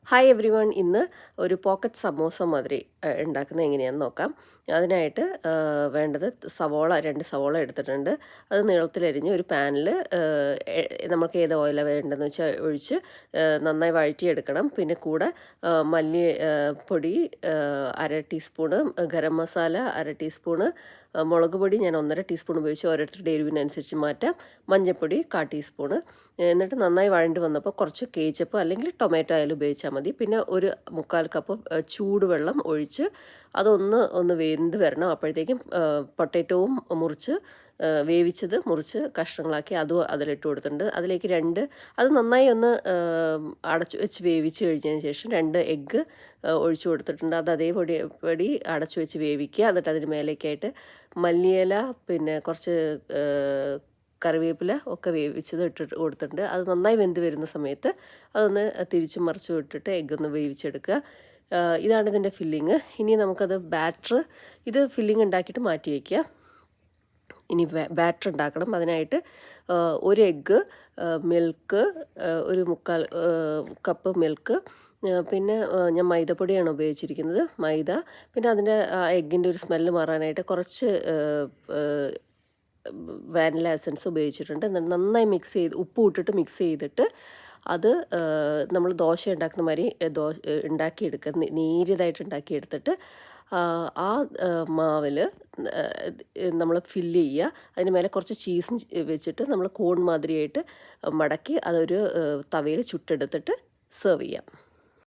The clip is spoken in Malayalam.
Hi every one. ഇന്ന് ഒരു പോക്കറ്റ് സമോസ മാതിരി ഉണ്ടാക്കുന്നത് എങ്ങനെയാണെന്ന് നോക്കാം. അതിനായിട്ട് വേണ്ടത് രണ്ട് സവോള എടുത്തിട്ടുണ്ട്. അത് നീളത്തിലരിഞ്ഞ് ഒരു പാനിൽ നമുക്ക് ഏത് ഓയിലാണ് വേണ്ടതെന്ന് വെച്ചാൽ ഒഴിച്ച് നന്നായി വഴറ്റിയെടുക്കണം. പിന്നെ കൂടെ മല്ലി പൊടി 1/2 ടീസ്പൂണ്, ഗരം മസാല 1/2 ടീസ്പൂണ്, മുളക് പൊടി ഞാൻ 1.5 ടീസ്പൂൺ ഉപയോഗിച്ച് ഓരോരുത്തരുടെ എരിവിനനുസരിച്ച് മാറ്റാം, മഞ്ഞൾപ്പൊടി 1/4 ടീസ്പൂണ്. എന്നിട്ട് നന്നായി വഴണ്ടി വന്നപ്പോൾ കുറച്ച് കേച്ചപ്പ് അല്ലെങ്കിൽ ടൊമാറ്റോ ആയാലും ഉപയോഗിച്ചാൽ മതി. പിന്നെ ഒരു 1/4 കപ്പ് ചൂടുവെള്ളം ഒഴിച്ച് ഒന്ന് വെന്ത് വരണം. അപ്പോഴത്തേക്കും പൊട്ടാറ്റോവും വേവിച്ചത് മുറിച്ച് കഷ്ണങ്ങളാക്കി അതും അതിലിട്ട് കൊടുത്തിട്ടുണ്ട്. അതിലേക്ക് അത് നന്നായി ഒന്ന് അടച്ചു വെച്ച് വേവിച്ച് കഴിഞ്ഞതിന് ശേഷം 2 എഗ്ഗ് ഒഴിച്ചു കൊടുത്തിട്ടുണ്ട്. അത് അതേപടി അടച്ചു വെച്ച് വേവിക്കുക. എന്നിട്ട് അതിന് മേലേക്കായിട്ട് മല്ലിയില, പിന്നെ കുറച്ച് കറിവേപ്പില ഒക്കെ വേവിച്ചത് ഇട്ടിട്ട് കൊടുത്തിട്ടുണ്ട്. അത് നന്നായി വെന്ത് വരുന്ന സമയത്ത് അതൊന്ന് തിരിച്ചും മറിച്ചും ഇട്ടിട്ട് എഗ്ഗൊന്ന് വേവിച്ചെടുക്കുക. ഇതാണ് ഇതിൻ്റെ ഫില്ലിങ്. ഇനി നമുക്കത് ഇത് ഫില്ലിങ് ഉണ്ടാക്കിയിട്ട് മാറ്റി വയ്ക്കുക. ഇനി ബാറ്റർ ഉണ്ടാക്കണം. അതിനായിട്ട് 1 എഗ്ഗ്, മിൽക്ക്, ഒരു 1/4 കപ്പ് മിൽക്ക്, പിന്നെ ഞാൻ മൈദപ്പൊടിയാണ് ഉപയോഗിച്ചിരിക്കുന്നത്, മൈദ. പിന്നെ അതിൻ്റെ എഗ്ഗിൻ്റെ ഒരു സ്മെല്ല് മാറാനായിട്ട് കുറച്ച് വാനില എസൻസ് ഉപയോഗിച്ചിട്ടുണ്ട്. നന്നായി ഉപ്പ് ഇട്ടിട്ട് മിക്സ് ചെയ്തിട്ട് അത് നമ്മൾ ദോശ ഉണ്ടാക്കുന്ന മാതിരി ഉണ്ടാക്കിയെടുക്കുക. നേരിയതായിട്ട് ഉണ്ടാക്കിയെടുത്തിട്ട് ആ മാവിൽ നമ്മൾ ഫില്ല് ചെയ്യുക. അതിന് മേലെ കുറച്ച് ചീസും വെച്ചിട്ട് നമ്മൾ കോൺ മാതിരിയായിട്ട് മടക്കി അതൊരു തവയിൽ ചുട്ടെടുത്തിട്ട് സെർവ് ചെയ്യാം.